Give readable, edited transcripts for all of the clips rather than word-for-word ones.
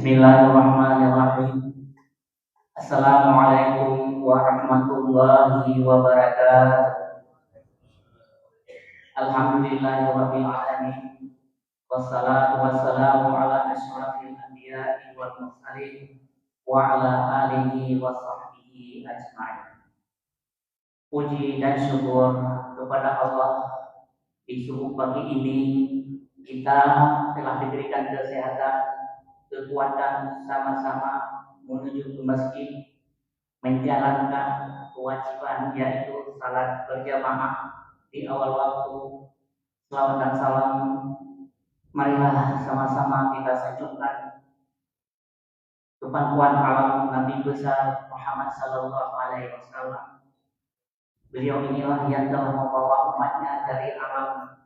Bismillahirrahmanirrahim. Assalamualaikum warahmatullahi wabarakatuh. Alhamdulillahirabbil alamin. Wassalatu wassalamu ala asyrafil anbiya'i wal mursalin wa ala alihi wa sahbihi ajma'in. Puji dan syukur kepada Allah di subuh pagi ini kita telah diberikan kesehatan, kekuatan sama-sama menuju ke masjid menjalankan kewajiban yaitu salat berjamaah di awal waktu. Salawat dan salam marilah sama-sama kita sanjungkan ke pangkuan alam Nabi besar Muhammad sallallahu alaihi wasallam. Beliau inilah yang telah membawa umatnya dari alam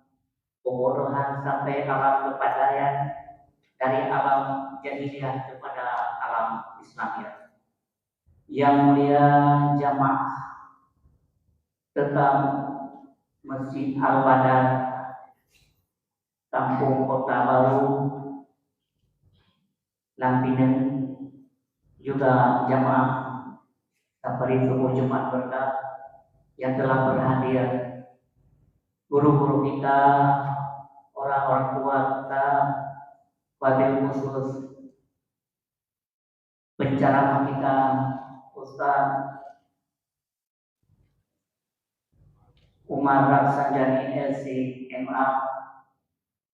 kebodohan sampai alam kepandaian, dari alam jahiliyah kepada alam Islamiyah. Yang mulia jamaah tetap Masjid Al-Badar, Kampung Kota Baru, Lampinen, juga jamaah Safari Subuh Jumat Berkah yang telah berhadir, guru-guru kita, orang-orang tua kita, wabil khusus penceramah kita, Ustaz Umar Raksanjani LC.MA.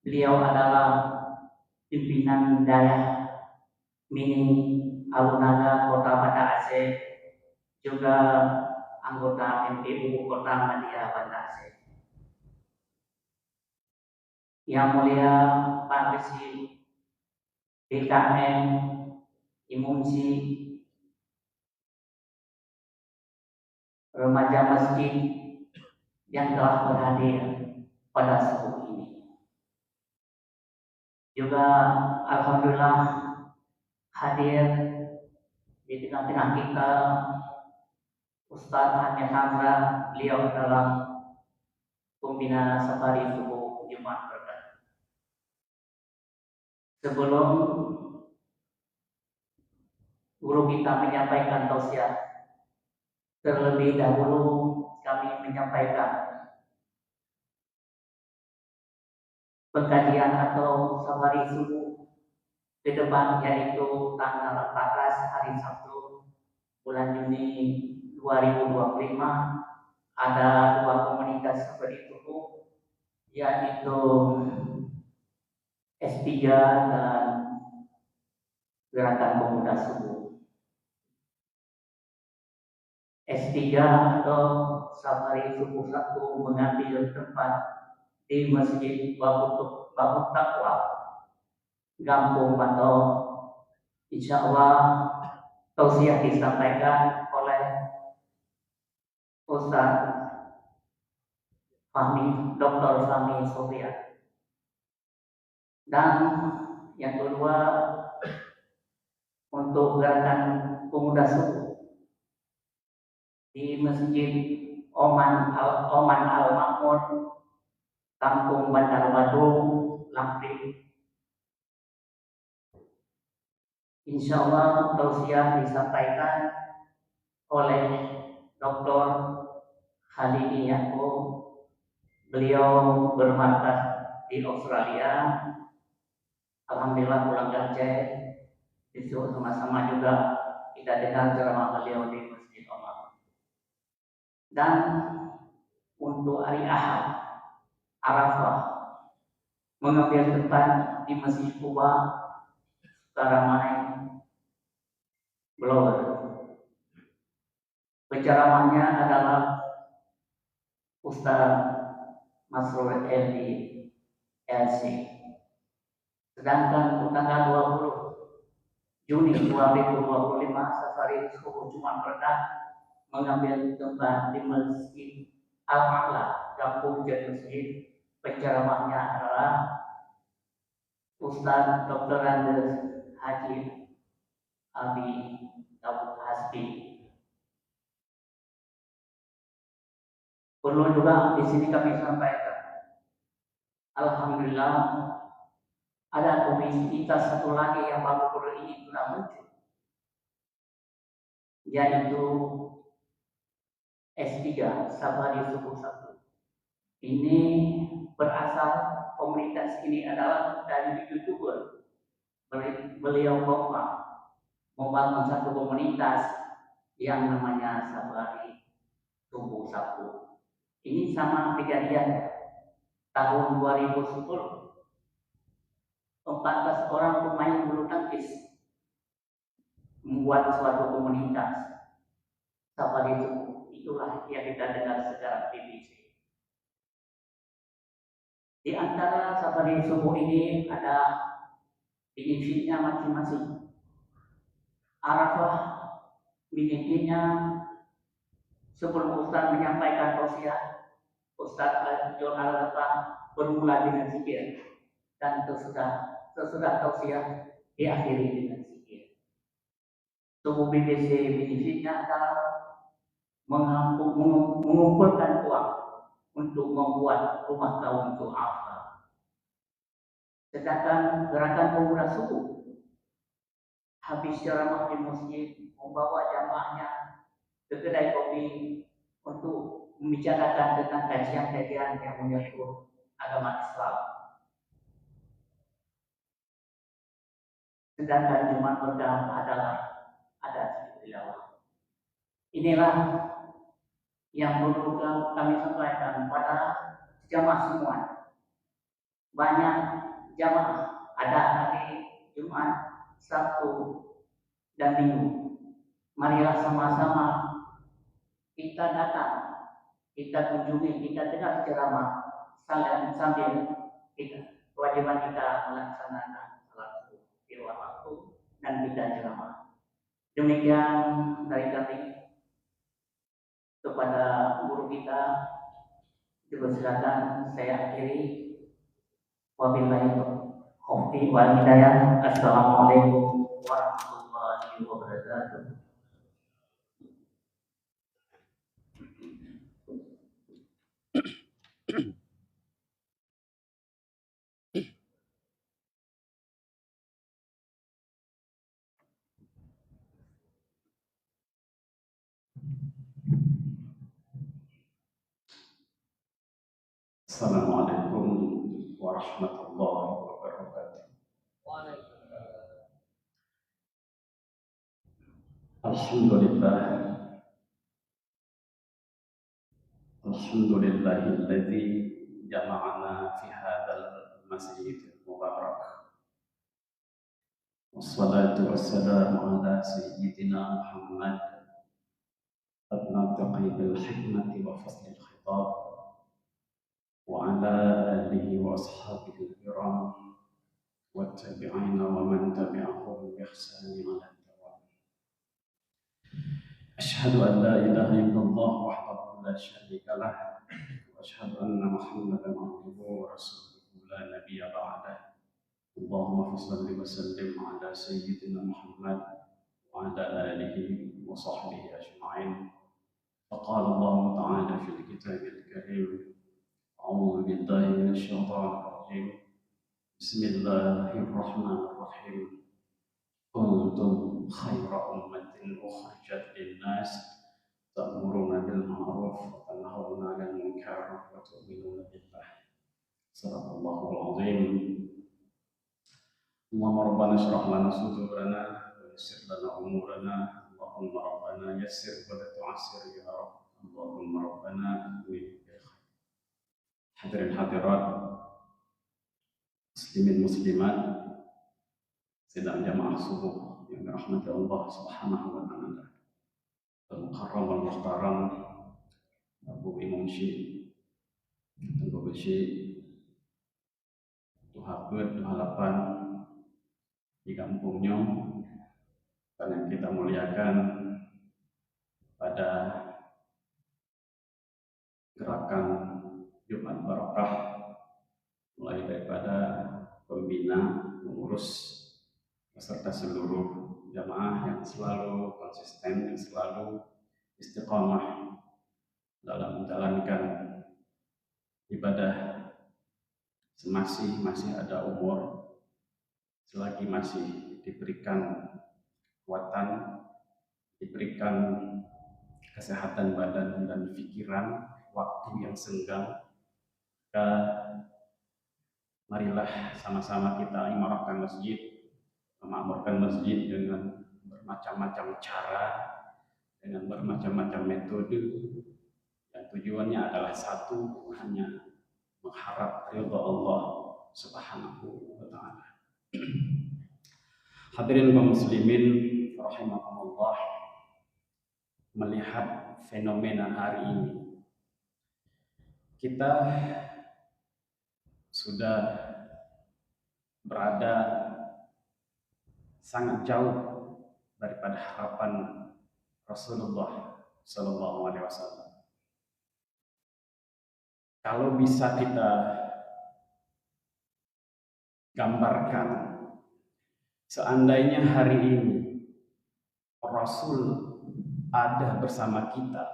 Beliau adalah pimpinan daerah Mini Alunaga Kota Banda Aceh, juga anggota MPU Kota Madia Banda Aceh. Yang mulia Pak Resi BKM Imumsi, remaja masjid yang telah berhadir pada subuh ini. Juga alhamdulillah hadir di tengah-tengah kita Ustaz Hamid Hamzah. Beliau adalah pembina Safari Subuh Jumat Berkah. Sebelum guru kita menyampaikan tausiah, terlebih dahulu kami menyampaikan pengkajian atau safari subuh ke depan, yaitu tanggal 14 hari Sabtu bulan Juni 2025. Ada dua komunitas safari subuh, yaitu S3 dan Gerakan Pemuda Subuh. S3 atau Safari Subuh 1 mengambil tempat di Masjid Babu Taqwa, Kampung Bato. Insya Allah tausiah disampaikan oleh Ustaz Fahmi, Dr. Fahmi Sofia. Dan yang kedua, untuk Gerakan Pemuda Subuh di Masjid Oman Al-Makmur, Kampung Bandar Batu, Lamping. Insya Allah tausiah disampaikan oleh Dr. Khalidi Yaakob. Beliau bermarkas di Australia. Alhamdulillah pulang kerja, besok sama-sama juga kita dengar ceramah beliau di Masjid Omar. Dan untuk hari Ahad Arafah mengambil tempat di Masjid Kuba, Karamai, Blower. Penceramahnya adalah Ustaz Masrur Eldi LC. Sedangkan untuk tanggal 20 Juni 2025 Safari Subuh Jumat Berkah mengambil tempat di Masjid Al-A'la, Kampung Jatimuslim. Penceramahnya adalah Ustaz Dr. Andes Haji Abi Daud Hasbi. Perlu juga di sini kami sampaikan, alhamdulillah ada komunitas satu lagi yang baru ini sudah muncul, yaitu S3 Sabari Suku Satu. Ini berasal, komunitas ini adalah dari YouTuber. Beliau membangun satu komunitas yang namanya Sabari Suku Satu. Ini sama kejadian tahun 2010. 14 orang pemain bulu tangkis membuat suatu komunitas Sabari Suku. Itulah yang kita dengar secara BBC. Di antara Sabari Suku ini ada diisinya masing-masing. Arafah mimpinya sebelum Ustaz menyampaikan tausiah, Ustaz Al-Jol Al-Fatah bermula dengan zikir, dan sesudah tausiah diakhiri dengan zikir. Suku BBC mimpinya adalah mengumpulkan uang untuk membuat rumah kaum du'afa. Sedangkan gerakan pemuda suku habis ceramah di masjid, membawa jamaahnya ke kedai kopi untuk membicarakan tentang kajian-kajian yang menyangkut agama Islam. Sedangkan Jumat Berkah adalah ada tilawah. Inilah yang perlu kami sampaikan pada jamaah semua. Banyak jamaah ada hari Jumat, Sabtu, dan Minggu. Marilah sama-sama kita datang, kita kunjungi, kita dengar ceramah sambil kewajiban kita melaksanakan salat di waktu dan kita ceramah. Demikian dari kami. Kepada guru kita, dipersilakan saya akhiri. Wabillahi taufiq wal hidayah. Assalamualaikum warahmatullahi wabarakatuh. Assalamualaikum warahmatullahi wabarakatuh. Alhamdulillah. Alhamdulillahilladzi jama'ana fi hadzal masjidil mubarak. Wassalatu wassalamu ala sayyidina Muhammad an-natiqi bil hikmati wa faslil khitab وعلى آله وأصحابه الكرام والتابعين ومن تبعهم بإحسان إلى الدوام. أشهد أن لا إله إلا الله وحده لا شريك له وأشهد أن محمدا عبده ورسوله لا نبي بعده. اللهم صل وسلم على سيدنا محمد وعلى آله وصحبه أجمعين. فقال الله تعالى في الكتاب الكريم: أعوذ بالله من الشيطان الرجيم. بسم الله الرحمن الرحيم. كنتم خير أمة أخرجت للناس تأمرون بالمعروف وتنهون عن المنكر وتؤمنون بالله. صدق الله العظيم. اللهم ربنا اشرح لنا صدورنا ويسر لنا أمورنا. اللهم ربنا يسر ولا تعسر يا رب. اللهم ربنا Hadirin hadirat, muslimin muslimat, sidang jamaah subuh yang dirahmati Allah Subhanahu wa taala. Al-Mukarram wal Muhtaram Abu Imam Syekh Abu Syekh Tuhakeun halapan di kampungnya, dan yang kita muliakan pada gerakan Jumat Barokah, mulai daripada pembina, pengurus, beserta seluruh jamaah yang selalu konsisten, yang selalu istiqamah dalam menjalankan ibadah masih ada umur, selagi masih diberikan kekuatan, diberikan kesehatan badan dan pikiran, waktu yang senggang, maka marilah sama-sama kita imarahkan masjid, memakmurkan masjid dengan bermacam-macam cara, dengan bermacam-macam metode, dan tujuannya adalah satu, hanya mengharap ridha Allah Subhanahu wa taala. Hadirin kaum muslimin rahimakumullah, melihat fenomena hari ini, kita sudah berada sangat jauh daripada harapan Rasulullah Sallallahu Alaihi Wasallam. Kalau bisa kita gambarkan, seandainya hari ini Rasul ada bersama kita,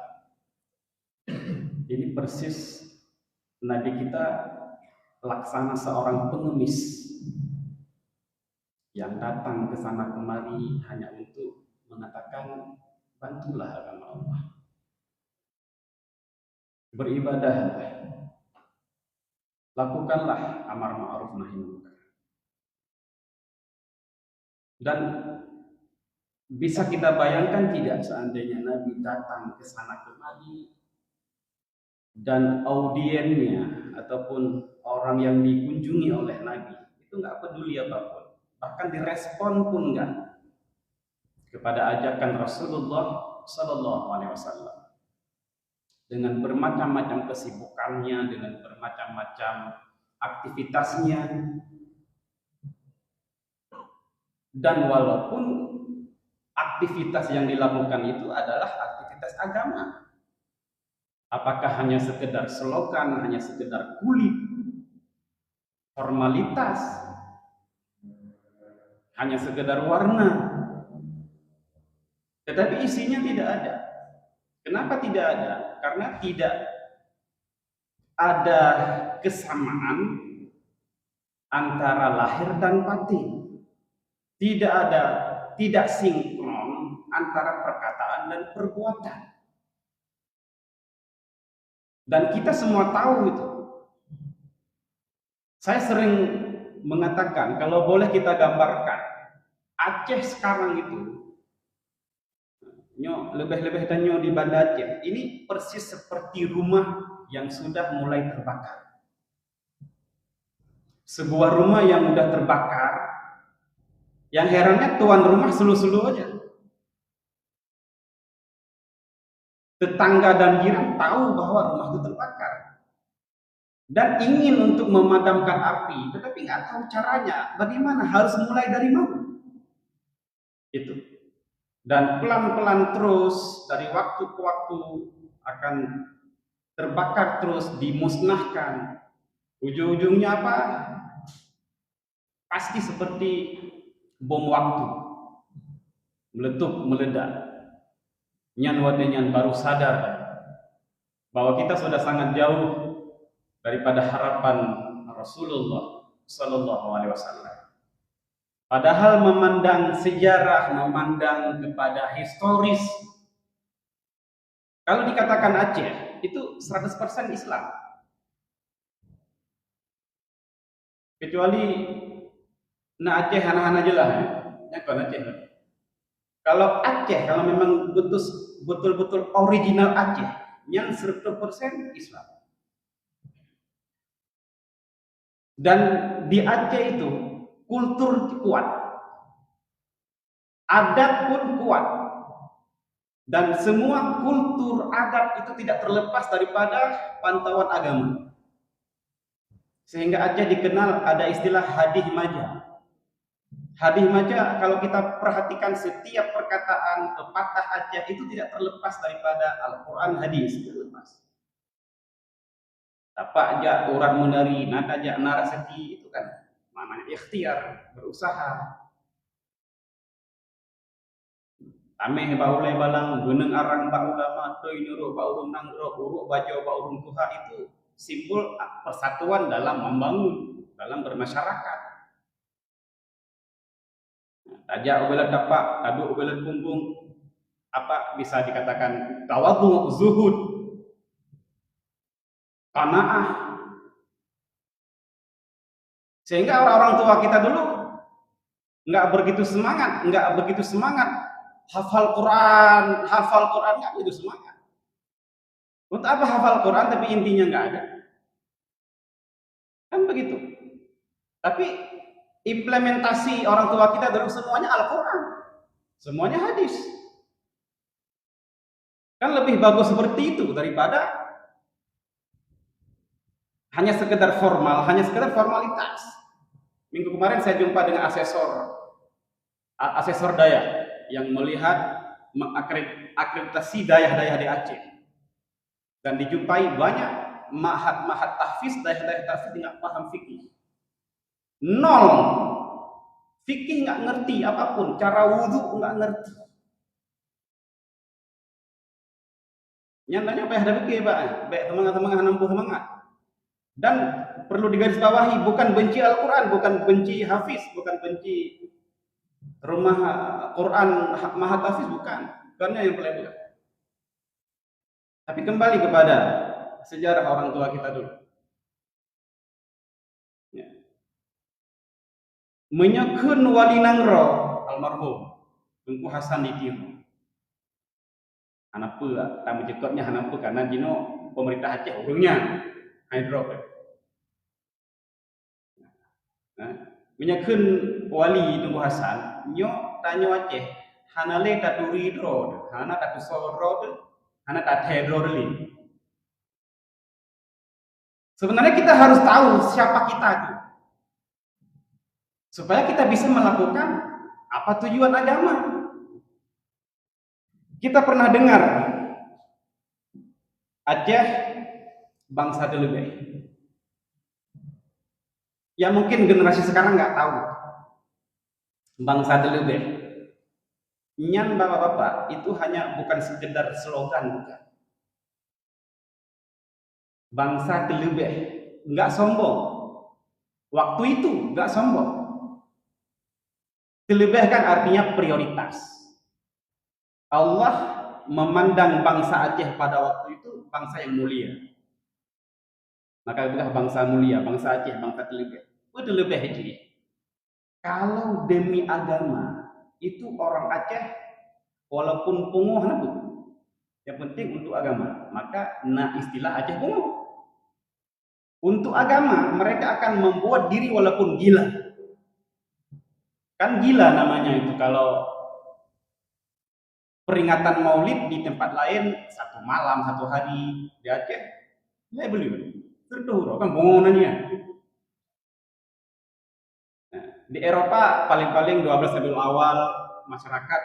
ini persis Nabi kita laksana seorang pengemis yang datang ke sana kemari hanya untuk mengatakan, bantulah agama Allah, beribadahlah, lakukanlah amar ma'ruf nahi munkar. Dan bisa kita bayangkan tidak seandainya Nabi datang ke sana kemari dan audiennya ataupun orang yang dikunjungi oleh Nabi itu nggak peduli apapun, bahkan direspon pun nggak kepada ajakan Rasulullah Sallallahu Alaihi Wasallam, dengan bermacam-macam kesibukannya, dengan bermacam-macam aktivitasnya. Dan walaupun aktivitas yang dilakukan itu adalah aktivitas agama, apakah hanya sekedar slogan, hanya sekedar kulit, formalitas, hanya sekedar warna, tetapi isinya tidak ada. Kenapa tidak ada? Karena tidak ada kesamaan antara lahir dan batin. Tidak sinkron antara perkataan dan perbuatan. Dan kita semua tahu itu. Saya sering mengatakan, kalau boleh kita gambarkan, Aceh sekarang itu, lebih-lebih danyo di Banda Aceh, ini persis seperti rumah yang sudah mulai terbakar. Sebuah rumah yang sudah terbakar, yang herannya tuan rumah selu-selu aja. Tetangga dan jiran tahu bahwa rumah itu terbakar dan ingin untuk memadamkan api, tetapi nggak tahu caranya. Bagaimana? Harus mulai dari mana? Itu. Dan pelan-pelan terus dari waktu ke waktu akan terbakar terus, dimusnahkan. Ujung-ujungnya apa? Pasti seperti bom waktu, meletup, meledak. Nyan wadenyan baru sadar bahwa kita sudah sangat jauh daripada harapan Rasulullah Sallallahu Alaihi Wasallam. Padahal memandang sejarah, memandang kepada historis, kalau dikatakan Aceh itu 100% Islam, kecuali na Aceh anak-anak aja lah, ya kan Aceh. Kalau Aceh, kalau memang betul-betul original Aceh, yang 100% Islam. Dan di Aceh itu kultur kuat, adat pun kuat, dan semua kultur adat itu tidak terlepas daripada pantauan agama. Sehingga Aceh dikenal ada istilah hadih maja. Hadih maja, kalau kita perhatikan setiap perkataan pepatah Aceh itu tidak terlepas daripada Al-Quran, hadis, terlepas. Apa aja orang menari, nada aja narasati, itu kan namanya ikhtiar, berusaha. Ameh baulai balang, guneng arang baulama, doi nuru baulung nanggro, uruk bajo baulung tuha, itu simbol persatuan dalam membangun, dalam bermasyarakat. Tajak ubelat tapak, taduk ubelat punggung, apa bisa dikatakan tawadhu, zuhud, qanaah. Sehingga orang-orang tua kita dulu nggak begitu semangat hafal Quran nggak begitu semangat. Untuk apa hafal Quran tapi intinya nggak ada? Kan begitu. Tapi implementasi orang tua kita dulu semuanya Al-Quran, semuanya hadis. Kan lebih bagus seperti itu daripada hanya sekedar formalitas. Minggu kemarin saya jumpa dengan asesor daya yang melihat mengakreditasi daya-daya di Aceh, dan dijumpai banyak mahat tahfiz, daya-daya tahfiz nggak paham fikih, nol fikih, nggak ngerti apapun, cara wudhu nggak ngerti. Nyatanya apa yang ada fikih pak, teman-teman nampuh semangat. Dan perlu digarisbawahi, bukan benci Al-Quran, bukan benci hafiz, bukan benci rumah Quran mahat hafiz, bukannya yang bukan. Tapi kembali kepada sejarah orang tua kita dulu. Ya. Menyekun wali nangro almarhum Tengku Hasan ditiru. Hanapa tamu jekotnya hanapa karena jino pemerintah Aceh urungnya hidrop. Nah, menyekun wali Tengku Hasan nyo tanyo Aceh hanale taturi dro, hana tatu sorro, hana tatedro deli. Sebenarnya kita harus tahu siapa kita itu, supaya kita bisa melakukan apa tujuan agama. Kita pernah dengar Aceh bangsa Delebeh. Ya mungkin generasi sekarang nggak tahu bangsa Delebeh. Nyan bapak-bapak itu hanya bukan sekedar slogan, bukan. Bangsa Delebeh nggak sombong. Waktu itu nggak sombong. Delebeh kan artinya prioritas. Allah memandang bangsa Aceh pada waktu itu bangsa yang mulia. Maka itulah bangsa mulia, bangsa Aceh, bangsa Delebeh. Delebeh itu. Kalau demi agama, itu orang Aceh walaupun punguh nabu, yang penting untuk agama. Maka istilah Aceh punguh. Untuk agama, mereka akan membuat diri walaupun gila. Kan gila namanya itu kalau peringatan Maulid di tempat lain 1 malam 1 hari, di Aceh saya beli terduh kan bangunannya. Nah, di Eropa paling-paling 12 Rabiul Awal masyarakat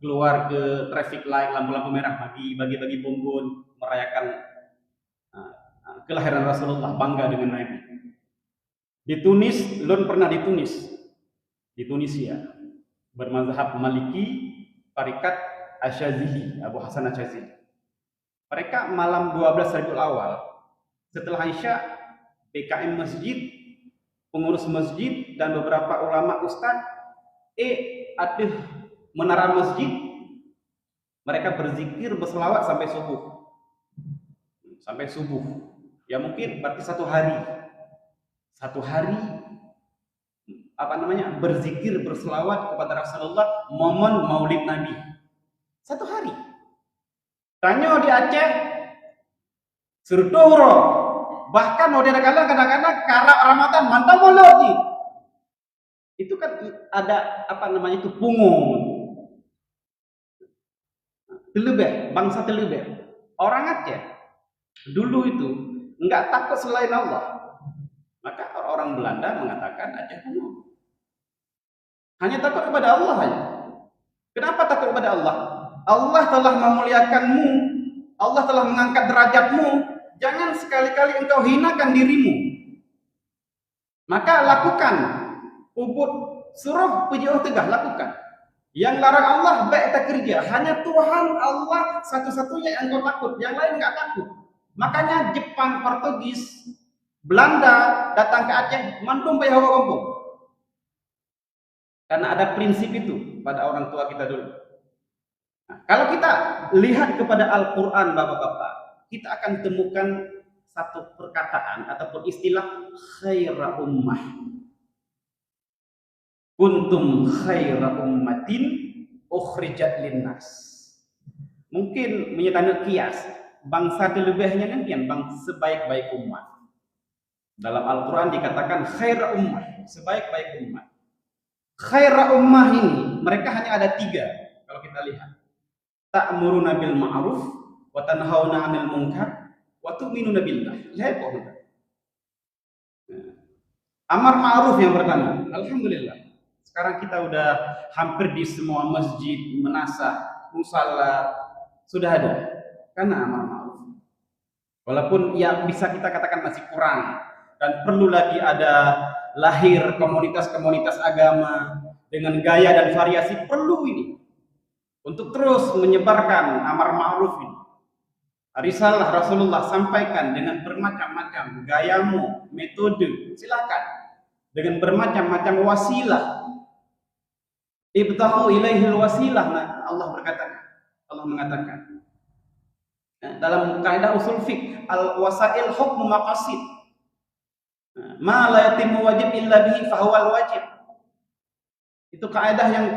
keluar ke traffic light, lampu-lampu merah, bagi bonbon, merayakan kelahiran Rasulullah, bangga dengan Nabi. Di Tunis, Lun pernah di Tunisia, bermazhab Maliki, tarikat Asyazili, Abu Hasan Asyazili. Mereka malam 12 Rabiul Awal, setelah Isya, PKM masjid, pengurus masjid dan beberapa ulama ustadz, ada menara masjid, mereka berzikir, berselawat sampai subuh. Ya mungkin berarti 1 hari. 1 hari berzikir, berselawat kepada Rasulullah momen Maulid Nabi. 1 hari. Tanya di Aceh Surdohro. Bahkan mau kadang-kadang karena Ramadan mantap moloti. Itu kan ada itu pungung. Delebeh, bangsa Delebeh. Orang Aceh dulu itu enggak takut selain Allah. Maka orang Belanda mengatakan Aceh pungung. Hanya takut kepada Allah hanya. Kenapa takut kepada Allah? Allah telah memuliakanmu, Allah telah mengangkat derajatmu. Jangan sekali-kali engkau hinakan dirimu. Maka lakukan ubud, suruh puji'uh tegah, lakukan. Yang larang Allah baik tak kerja. Hanya Tuhan Allah satu-satunya yang engkau takut, yang lain enggak takut. Makanya Jepang, Portugis, Belanda datang ke Aceh, mantum bayar kampung. Karena ada prinsip itu pada orang tua kita dulu. Nah, kalau kita lihat kepada Al-Quran, Bapak-Bapak, kita akan temukan satu perkataan ataupun istilah khaira ummah. Kuntum khaira ummatin ukhrijat linnas. Mungkin menyatakan kias, bangsa terlebihnya nantian sebaik-baik umat. Dalam Al-Quran dikatakan khaira ummah, sebaik-baik umat. Khaira ummah ini mereka hanya ada 3 kalau kita lihat. Ta'muruna bil ma'ruf wa tanhauna 'anil munkar wa tu'minuna billah. Lihat kok. Amar ma'ruf yang pertama. Alhamdulillah. Sekarang kita udah hampir di semua masjid, menasah, musala sudah ada. Karena amar ma'ruf. Walaupun ya bisa kita katakan masih kurang dan perlu lagi ada lahir komunitas-komunitas agama dengan gaya dan variasi, perlu ini untuk terus menyebarkan amar ma'ruf ini. Risalah Rasulullah sampaikan dengan bermacam-macam gayamu, metode, silakan dengan bermacam-macam wasilah. Ibtahu ilaihil wasilah, nah, Allah mengatakan dalam kaidah usul fiqh, al wasail hukmu maqasid. Ma la yatimmu wajib illa bihi fahuwal wajib. Itu kaidah yang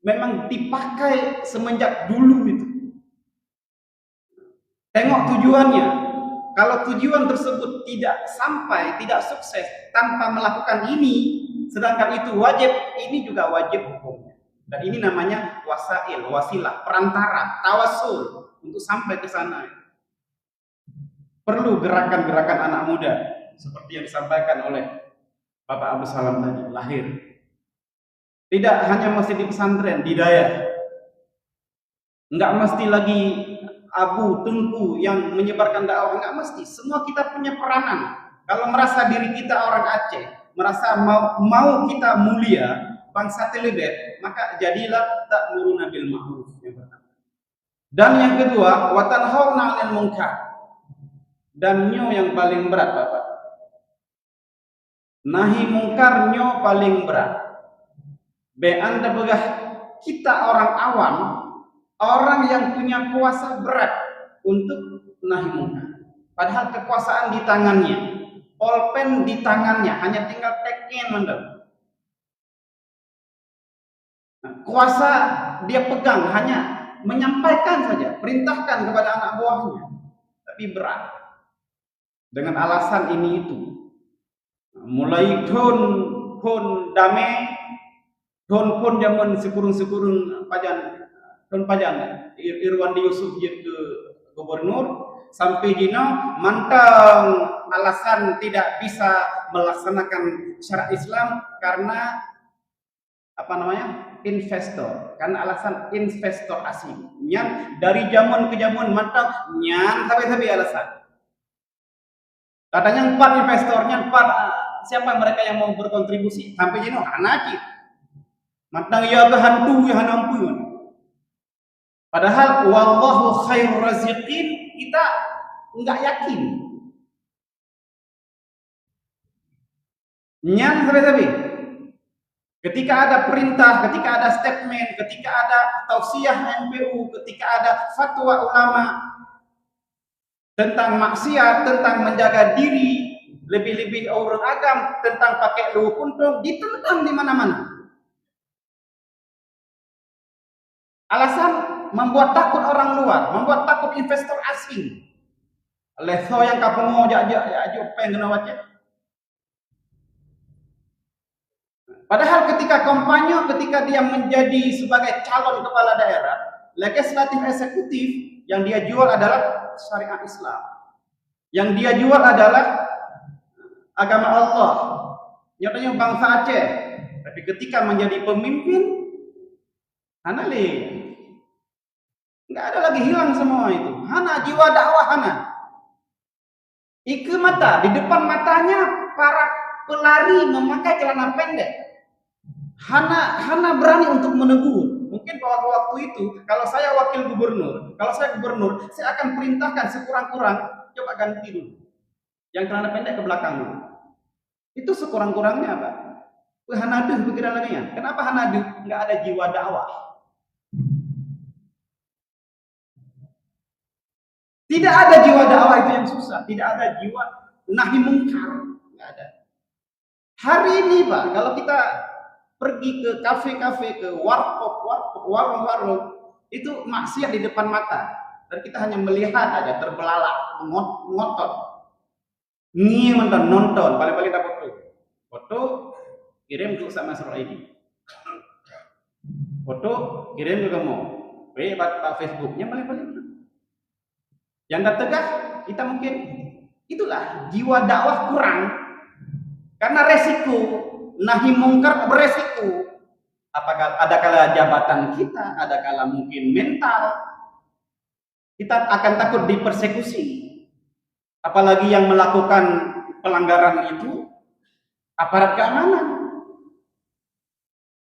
memang dipakai semenjak dulu itu. Tengok tujuannya. Kalau tujuan tersebut tidak sampai, tidak sukses tanpa melakukan ini, sedangkan itu wajib, ini juga wajib hukumnya. Dan ini namanya wasail, wasilah, perantara, tawasul untuk sampai ke sana. Perlu gerakan-gerakan anak muda seperti yang disampaikan oleh Bapak Abdul Salam tadi, lahir. Tidak hanya mesti di pesantren, di daya. Enggak mesti lagi abu tungku yang menyebarkan dakwah, enggak mesti. Semua kita punya peranan. Kalau merasa diri kita orang Aceh, merasa mau kita mulia, bangsa Telebet, maka jadilah ta'muruna bil ma'ruf yang pertama. Dan yang kedua, wa tanhauna 'anil munkar. Dan nyo yang paling berat, Bapak. Nahi mungkar nyo paling berat. Anda begah kita orang awam, orang yang punya kuasa berat untuk nahi mungkar. Padahal kekuasaan di tangannya, polpen di tangannya, hanya tinggal tekken mendem. Kuasa dia pegang, hanya menyampaikan saja, perintahkan kepada anak buahnya, tapi berat. Dengan alasan ini itu, mulai don damai. Don pun zaman sekurung-sekurung pajan Irwandi Yusuf ke gubernur sampai Jino mantang alasan tidak bisa melaksanakan syariat Islam karena investor, karena alasan investor asing. Nyan dari zaman ke zaman mantang nyan sampai alasan. Katanya 4 investornya, 4 siapa mereka yang mau berkontribusi sampai Jino anaki. Mantang ya hantu ya hanampu. Padahal wallahu khairur raziqin, kita enggak yakin. Nyan sabi-sabi. Ketika ada perintah, ketika ada statement, ketika ada tausiah MPU, ketika ada fatwa ulama tentang maksiat, tentang menjaga diri, lebih-lebih orang agam, tentang pakai luwu kuntung, ditentang di mana-mana. Alasan membuat takut orang luar, membuat takut investor asing. Leso yang kapungo aja pengen wajib. Padahal ketika kampanye, ketika dia menjadi sebagai calon kepala daerah, legislatif eksekutif yang dia jual adalah syariat Islam. Yang dia jual adalah agama Allah. Nyatanya bangsa Aceh. Tapi ketika menjadi pemimpin, anali nggak ada lagi, hilang semua itu. Hana jiwa dakwah hana. Ike mata di depan matanya para pelari memakai celana pendek. Hana berani untuk menegur. Mungkin pada waktu itu kalau saya wakil gubernur, saya akan perintahkan sekurang-kurang coba ganti dulu. Yang celana pendek ke belakang dulu. Itu sekurang-kurangnya apa? Hanaduh pikiran lagi ya. Kenapa hanaduh? Nggak ada jiwa dakwah. Tidak ada jiwa dakwah itu yang susah. Tidak ada jiwa nahi mungkar. Nggak ada. Hari ini Pak, kalau kita pergi ke kafe-kafe, ke warung-warung, itu maksiat di depan mata. Dan kita hanya melihat aja, terbelalak, ngotot. Nonton, paling-paling dapat foto, kirim ke sama Masrur ID. Foto, kirim juga mau. Pak Facebooknya paling-paling. Yang tak tegak, kita mungkin itulah jiwa dakwah kurang. Karena resiko nahi mungkar beresiko. Apakah ada kala jabatan kita, ada kala mungkin mental. Kita akan takut dipersekusi. Apalagi yang melakukan pelanggaran itu aparat keamanan.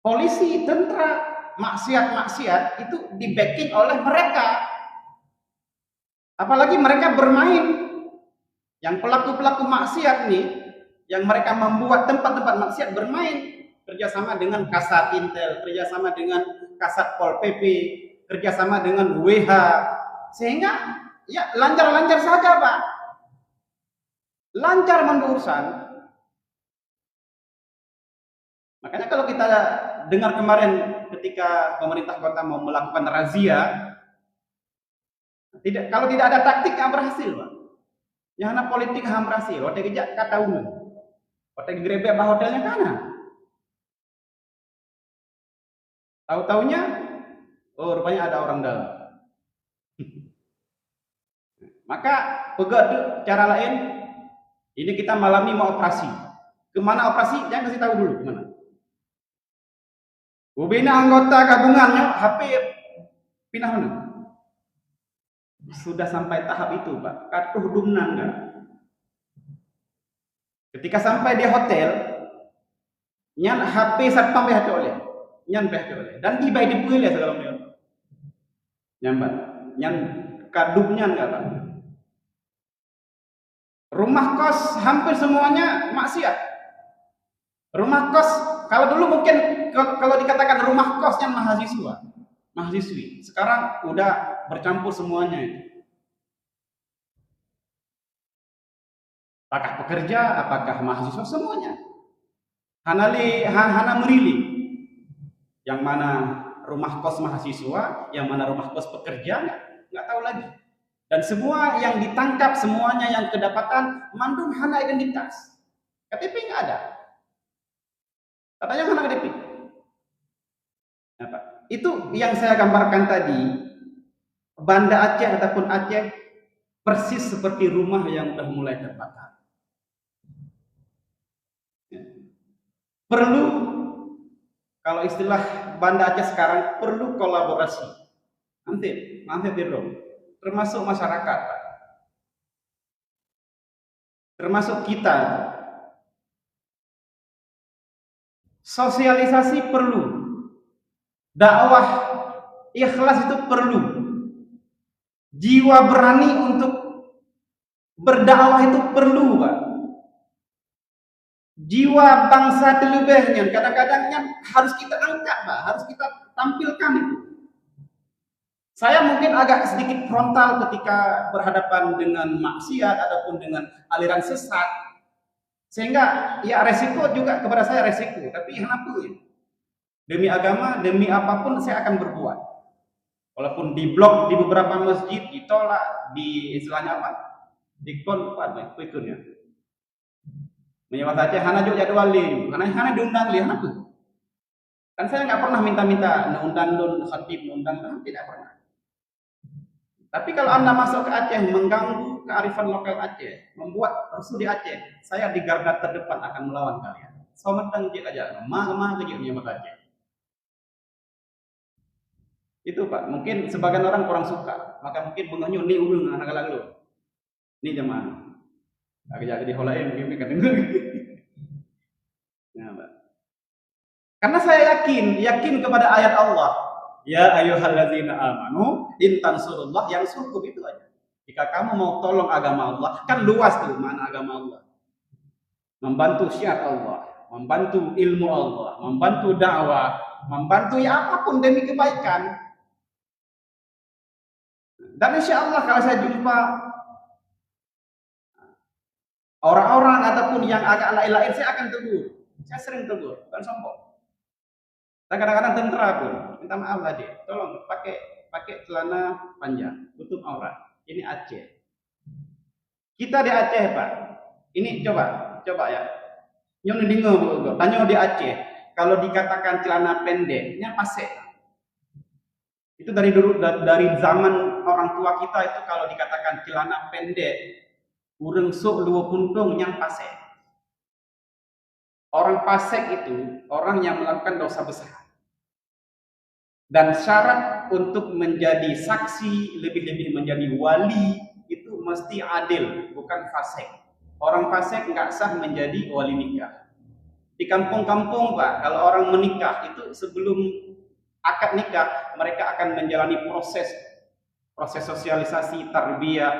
Polisi, tentara, maksiat-maksiat itu di-backing oleh mereka. Apalagi mereka bermain. Yang pelaku-pelaku maksiat nih, yang mereka membuat tempat-tempat maksiat bermain, kerjasama dengan Kasat Intel, kerjasama dengan Kasat Pol PP, kerjasama dengan WH, sehingga ya lancar-lancar saja Pak, lancar berurusan. Makanya kalau kita dengar kemarin ketika pemerintah kota mau melakukan razia, kalau tidak ada taktik yang berhasil Pak. Yang anak politik yang berhasil, hotel kejak kata umum. Hotel grebek bah hotelnya kana. Tahu-taunya, oh rupanya ada orang dalam. Maka pegat cara lain. Ini kita malam ini mau operasi. Kemana operasi? Jangan kasih tahu dulu kemana. Bina anggota gabungannya HP pindah mana? Sudah sampai tahap itu Pak. Katuh dumnan enggak? Ketika sampai di hotel, nyan HP satpam BHT oleh, nyan BHT oleh, dan tiba di puil ya segala macam. Nyambat, nyan kadupnya enggak Pak. Rumah kos hampir semuanya maksiat. Rumah kos, kalau dulu mungkin kalau dikatakan rumah kosnya mahasiswi. Sekarang udah bercampur semuanya itu. Apakah pekerja, apakah mahasiswa, semuanya. Hana merili. Yang mana rumah kos mahasiswa, yang mana rumah kos pekerja, nggak tahu lagi. Dan semua yang ditangkap, semuanya yang kedapatan, mandum hana identitas. KTP nggak ada. Katanya hana KTP. Nah, Pak, itu yang saya gambarkan tadi. Banda Aceh ataupun Aceh persis seperti rumah yang sudah mulai terbakar. Perlu, kalau istilah Banda Aceh sekarang, perlu kolaborasi. Nanti tidur. Termasuk masyarakat, Pak. Termasuk kita. Sosialisasi perlu. Dakwah ikhlas itu perlu. Jiwa berani untuk berdakwah itu perlu, Pak. Jiwa bangsa terlebihnya kadang-kadang harus kita angkat, Pak. Harus kita tampilkan itu. Saya mungkin agak sedikit frontal ketika berhadapan dengan maksiat ataupun dengan aliran sesat. Sehingga ya resiko juga kepada saya resiko, tapi kenapa ya? Demi agama, demi apapun saya akan berbuat. Walaupun diblok di beberapa masjid, ditolak, di istilahnya apa? Dikon ikunnya. Menyewa saja hana juga jadwalin, hana diundang li hana tuh. Kan saya nggak pernah minta undang khatib, tidak pernah. Tapi kalau Anda masuk ke Aceh, mengganggu kearifan lokal Aceh, membuat rusuh di Aceh, saya di garda terdepan akan melawan kalian. Sometang jik aja, mah kejutnya Aceh. Itu Pak, mungkin sebagian orang kurang suka, maka mungkin mengenyu ni ulun anak lalu. Ini jemaah. Agak di holain mungkin mereka dengar. Nah, Pak. Karena saya yakin kepada ayat Allah. Ya ayyuhalladzina amanu in tansurullah yansurkum, itu aja. Jika kamu mau tolong agama Allah, kan luas tuh mana agama Allah. Membantu syiar Allah. membantu ilmu Allah, membantu dakwah, membantu ya apapun demi kebaikan. Dan insya Allah kalau saya jumpa orang-orang ataupun yang agak lain-lain, saya akan tegur. Saya sering tegur, bukan sombong. Saya kadang-kadang tentara pun minta maaf lah dia, tolong pakai celana panjang, tutup aurat. Ini Aceh. Kita di Aceh Pak. Ini coba ya. Nyono dingo bu, tanya di Aceh. Kalau dikatakan celana pendeknya pasek. Itu dari dulu, dari zaman orang tua kita itu kalau dikatakan celana pendek, ureng sok luo puntung yang pasek. Orang pasek itu orang yang melakukan dosa besar. Dan syarat untuk menjadi saksi, lebih-lebih menjadi wali, itu mesti adil, bukan fasik. Orang fasik nggak sah menjadi wali nikah. Di kampung-kampung Pak, kalau orang menikah itu sebelum akad nikah, mereka akan menjalani proses sosialisasi, tarbiyah,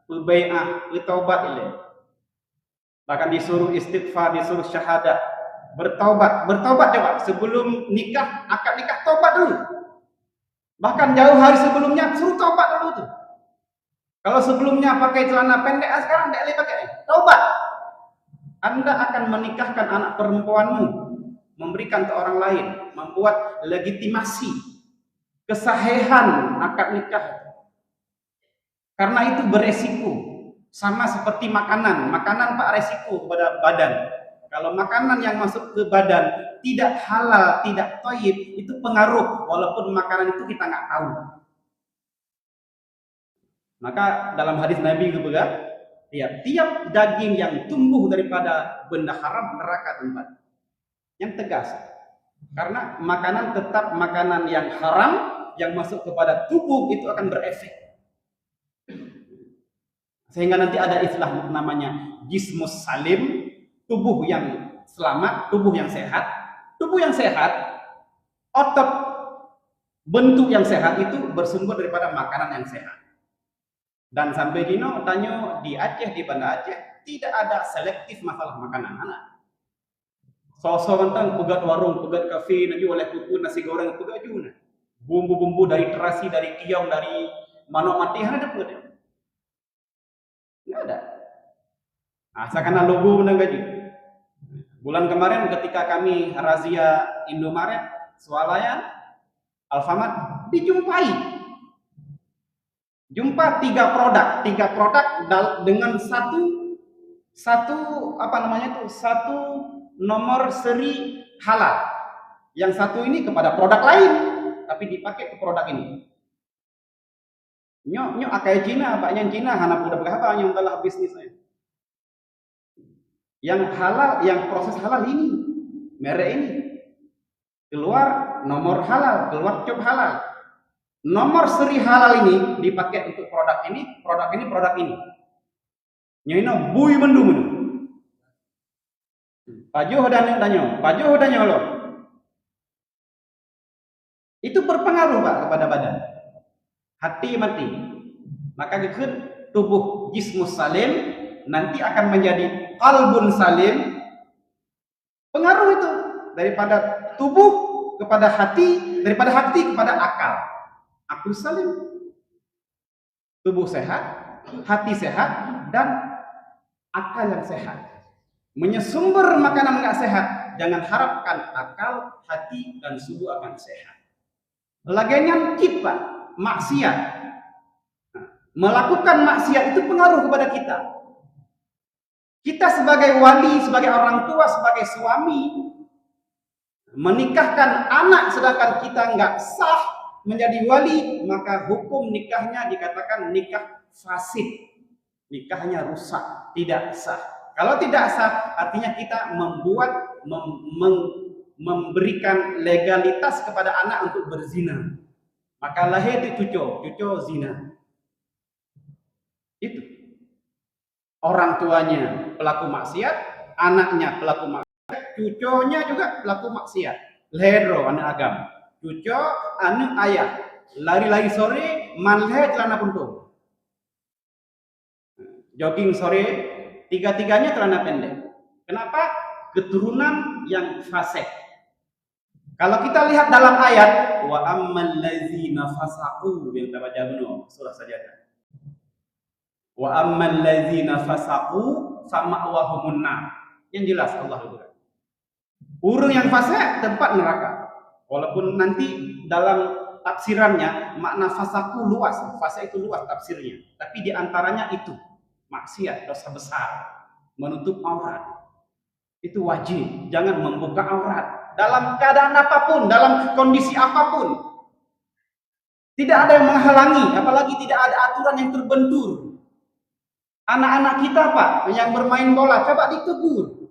bai'ah, bertaubat ini. Bahkan disuruh istighfar, disuruh syahadat. Bertaubat coba sebelum nikah, akad nikah taubat dulu. Bahkan jauh hari sebelumnya suruh taubat dulu tuh. Kalau sebelumnya pakai celana pendek, sekarang tidak boleh pakai. Taubat. Anda akan menikahkan anak perempuanmu, memberikan ke orang lain, membuat legitimasi kesahihan akad nikah. Karena itu beresiko. Sama seperti makanan Pak resiko kepada badan. Kalau makanan yang masuk ke badan tidak halal, tidak thayyib, itu pengaruh walaupun makanan itu kita nggak tahu. Maka dalam hadis Nabi juga, tiap daging yang tumbuh daripada benda haram neraka tempat. Yang tegas. Karena makanan tetap makanan yang haram yang masuk kepada tubuh itu akan berefek. Sehingga nanti ada istilah namanya jismus salim, tubuh yang selamat, tubuh yang sehat. Tubuh yang sehat, otot, bentuk yang sehat itu bersumber daripada makanan yang sehat. Dan sampai dino tanya di Aceh, di Banda Aceh, tidak ada selektif masalah makanan anak. Sosok tentang pegat warung, pegat kafe, nanti oleh kuku nasi goreng, pegat juga. Bumbu-bumbu dari terasi, dari kiong, dari manok mati, ada pegat. Nggak ada. Asalkan logo menanggaji. Bulan kemarin ketika kami razia Indomaret, Swalayan, Alfamart, jumpa tiga produk dengan satu nomor seri halal. Yang satu ini kepada produk lain, tapi dipakai ke produk ini. Nyok akai Cina, baknya Cina, hana udah berapa yang telah bisnisnya. Yang halal, yang proses halal ini, merek ini. Keluar nomor halal, keluar cop halal. Nomor seri halal ini dipakai untuk produk ini, produk ini, produk ini. Nyoino bui mendung. Pajuh danyo lo. Itu berpengaruh Pak kepada badan. Hati mati. Maka dikut tubuh jismus salim nanti akan menjadi qalbun salim. Pengaruh itu daripada tubuh kepada hati, daripada hati kepada akal. Akal salim. Tubuh sehat, hati sehat, dan akal yang sehat. Menyesumber makanan nggak sehat, jangan harapkan akal, hati, dan tubuh akan sehat. Lagian kita maksiat. Melakukan maksiat itu pengaruh kepada kita. Kita sebagai wali, sebagai orang tua, sebagai suami, menikahkan anak sedangkan kita nggak sah menjadi wali, maka hukum nikahnya dikatakan nikah fasid. Nikahnya rusak, tidak sah. Kalau tidak sah, artinya kita memberikan legalitas kepada anak untuk berzina. Maka lahir itu cucu zina. Itu. Orang tuanya pelaku maksiat, anaknya pelaku maksiat, cucunya juga pelaku maksiat. Lero anak agama. Cucu, anak ayah. Lari-lari sore, manleh celana puntung. Jogging sore, tiga-tiganya celana pendek. Kenapa? keturunan yang fasik. Kalau kita lihat dalam ayat wa ammal ladzina fasaqu yang kita baca dulu surah Sajadah. Wa ammal ladzina fasaqu fama'wahumun nar. Yang jelas Allah itu. Orang yang fasik tempat neraka. Walaupun nanti dalam tafsirannya makna fasaku luas, fasik itu luas tafsirnya. Tapi di antaranya itu maksiat, dosa besar, menutup aurat. Itu wajib, jangan membuka aurat dalam keadaan apapun, dalam kondisi apapun. Tidak ada yang menghalangi, apalagi tidak ada aturan yang terbentur. Anak-anak kita Pak, yang bermain bola, coba ditegur.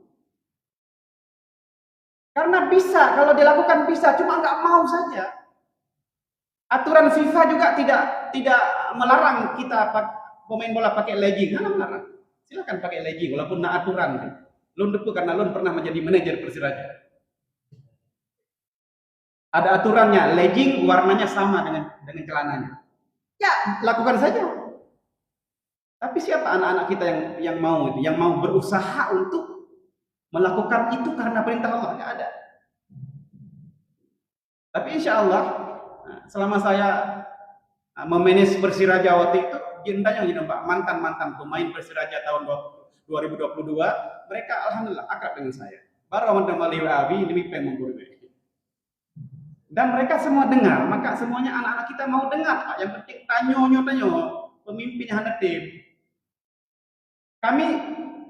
Karena bisa, kalau dilakukan bisa, cuma nggak mau saja. Aturan FIFA juga tidak melarang kita pemain bola pakai legging, nggak melarang. Silakan pakai legging, walaupun nak aturan. Lun depu karena Lun pernah menjadi manajer Persiraja. Ada aturannya, legging warnanya sama dengan celananya. Ya, lakukan saja. Tapi siapa anak-anak kita yang mau berusaha untuk melakukan itu karena perintah Allah? Nggak ada. Tapi insya Allah selama saya memanage Persiraja waktu itu, jendanya Pak, mantan pemain Persiraja tahun 2022, mereka alhamdulillah akrab dengan saya. Baru kembali abi demi pemenggur. Dan mereka semua dengar, maka semuanya anak-anak kita mau dengar, Pak. Yang penting tanyo pemimpin yang ada tim. Kami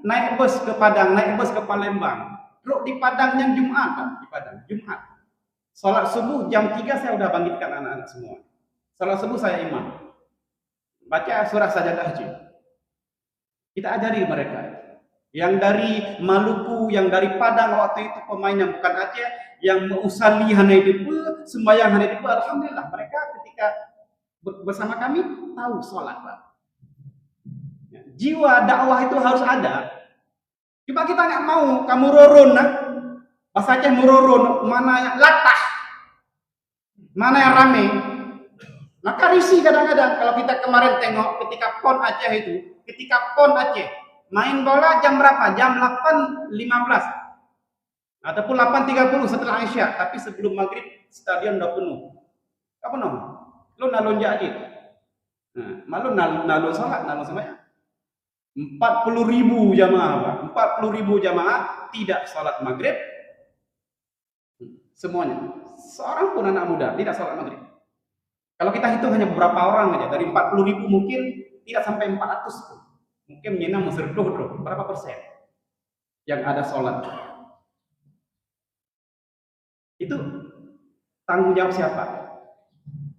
naik bus ke Padang, naik bus ke Palembang. Terus di Padang yang Jumat, Pak, di Padang Jumat. Salat subuh jam 3 saya udah bangkitkan anak-anak semua. Salat subuh saya imam. Baca surah Sajadah Haji. Kita ajari mereka. Yang dari Maluku, yang dari Padang waktu itu pemain yang bukan Aceh, yang usali hanai depu, sembahyang hanai depu, alhamdulillah mereka ketika bersama kami tahu sholat, Pak. Jiwa dakwah itu harus ada. Coba kita nggak mau, kamu roron, nah? Bahasa Aceh muroron, mana yang latah, mana yang rame. Maka risih kadang-kadang kalau kita kemarin tengok ketika PON Aceh itu, ketika PON Aceh main bola jam berapa? Jam 8.15 ataupun 8.30 setelah Isya, tapi sebelum maghrib stadion udah penuh. Apa penuh? Lu nalun jadi. Nah, malu nalun salat, nalun sembahyang. 40.000 jamaah, Pak. 40.000 jamaah tidak salat maghrib. Semuanya. Seorang pun anak muda tidak salat maghrib. Kalau kita hitung hanya beberapa orang aja, dari 40.000 mungkin tidak sampai 400 pun. Mungkin menyenang Mesir doh, berapa persen yang ada sholat. Itu tanggung jawab siapa?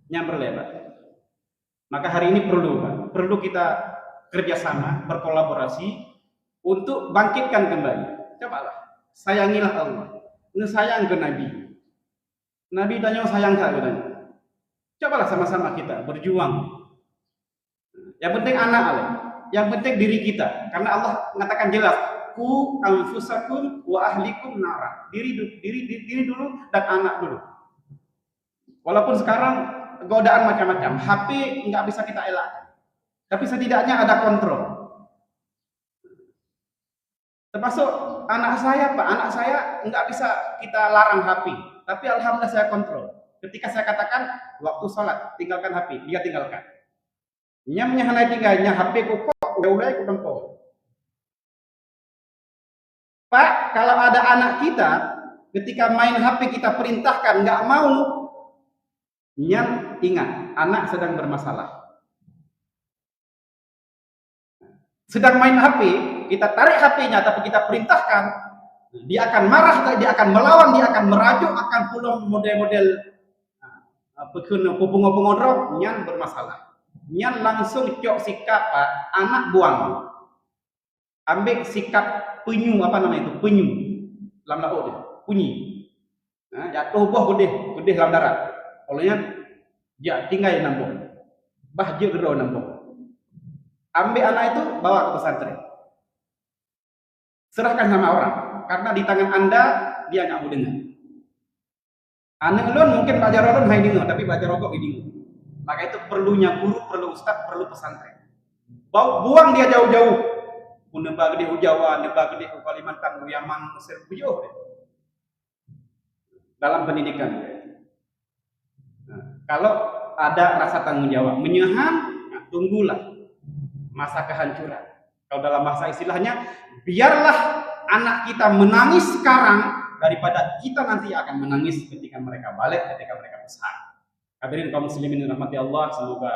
Nyamper lebar. Maka hari ini perlu kita kerjasama, berkolaborasi untuk bangkitkan kembali. Cobalah, sayangilah Allah, sayang ke Nabi. Nabi tanya sayang tak katanya. Cobalah sama-sama kita berjuang. Yang penting anak Allah. Yang penting diri kita, karena Allah mengatakan jelas, ku anfusakum wa ahlikum nara. Diri dulu dan anak dulu. Walaupun sekarang godaan macam-macam, HP nggak bisa kita elakkan, tapi setidaknya ada kontrol. Termasuk anak saya, Pak, anak saya nggak bisa kita larang HP, tapi alhamdulillah saya kontrol. Ketika saya katakan waktu sholat tinggalkan HP, dia tinggalkan. Nyamnya hanai tinggalnya HP ku udah ku tempo. Pak, kalau ada anak kita ketika main HP kita perintahkan nggak mau, nyam ingat anak sedang bermasalah. Sedang main HP, kita tarik HP-nya tapi kita perintahkan, dia akan marah, dia akan melawan, dia akan merajuk, akan pulang model-model pengodrok, nyam bermasalah. Nyan langsung cok sikap, Pak, anak buang. Ambil sikap penyu, apa namanya itu? Penyu. Dalam laut dia, punyi. Nah, jatuh buah gede dalam darat. Olehnya dia tinggal nampung. Bahje gerau nampung. Ambil anak itu bawa ke pesantren. Serahkan sama orang, karena di tangan Anda dia nggak mau dengar. Anak lun mungkin baca rokok hai dengar, tapi baca rokok ini. Maka itu perlunya guru, perlu ustaz, perlu pesantren. Buang dia jauh-jauh Uneba gede Jawa, neba gede Kalimantan, Yaman, Mesir, bujur. Dalam pendidikan. Nah, kalau ada rasa tanggung jawab, menyehan, nah, tunggulah masa kehancuran. Kalau dalam bahasa istilahnya, biarlah anak kita menangis sekarang daripada kita nanti akan menangis ketika mereka balik, ketika mereka besar. Hadirin kaum muslimin rahmati Allah, semoga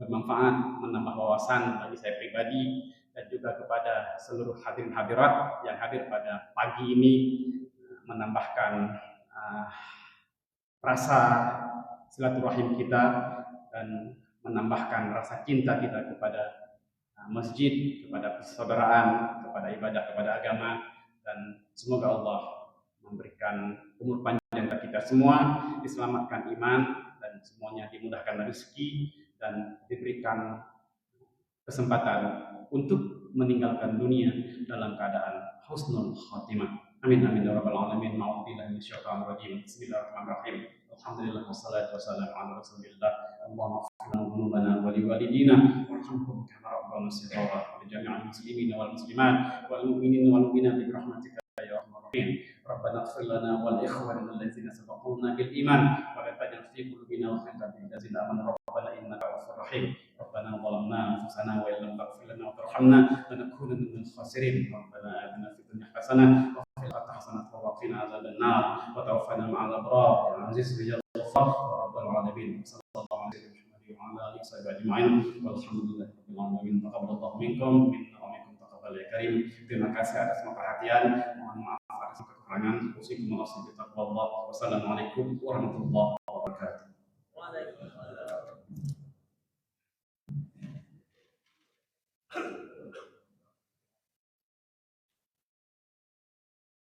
bermanfaat, menambah wawasan bagi saya pribadi dan juga kepada seluruh hadirin hadirat yang hadir pada pagi ini, menambahkan rasa silaturahim kita dan menambahkan rasa cinta kita kepada masjid, kepada persaudaraan, kepada ibadah, kepada agama, dan semoga Allah memberikan umur panjang bagi kita semua, diselamatkan iman dan semuanya dimudahkan rezeki dan diberikan kesempatan untuk meninggalkan dunia dalam keadaan husnul khatimah. Amin amin ya rabbal alamin. Ma'udzubillahi minasyaitonir rajim. Bismillahirrahmanirrahim. Alhamdulillah wassalatu wassalamu ala Rasulillah. Allahumma ighfir lana dhunubana wa liwalidina warhamhum kama rabbayana shighara wa li jami'il muslimina wal muslimat wal mu'minina wal mu'minat bi rahmatika ya arhamar rahimin. Rabbana ighfir lana wal ikhwanina allazina sabaquna bil iman wa la taj'al fi qulubina ghillan lil ladzina amanu rabbana innaka ghafurur rahim. Rabbana zalamna anfusana wa illam taghfir lana wa tarhamna lanakunanna minal khasirin. Rabbana atina fid dunya hasanah wa fil akhirati hasanah wa qina adzaban nar wa tawaffana ma'al abrar ya aziz ya ghafar ya rabbal alamin. Sallallahu alaihi wa ala alihi wa ajma'in. Walhamdulillahi rabbil alamin. Taqabbalallahu minkum minna wa minkum taqabbal ya karim. Terima kasih atas perhatian. Mohon maaf atas kekurangan. Usikum wa taqwa. Wassalamualaikum warahmatullahi wabarakatuh.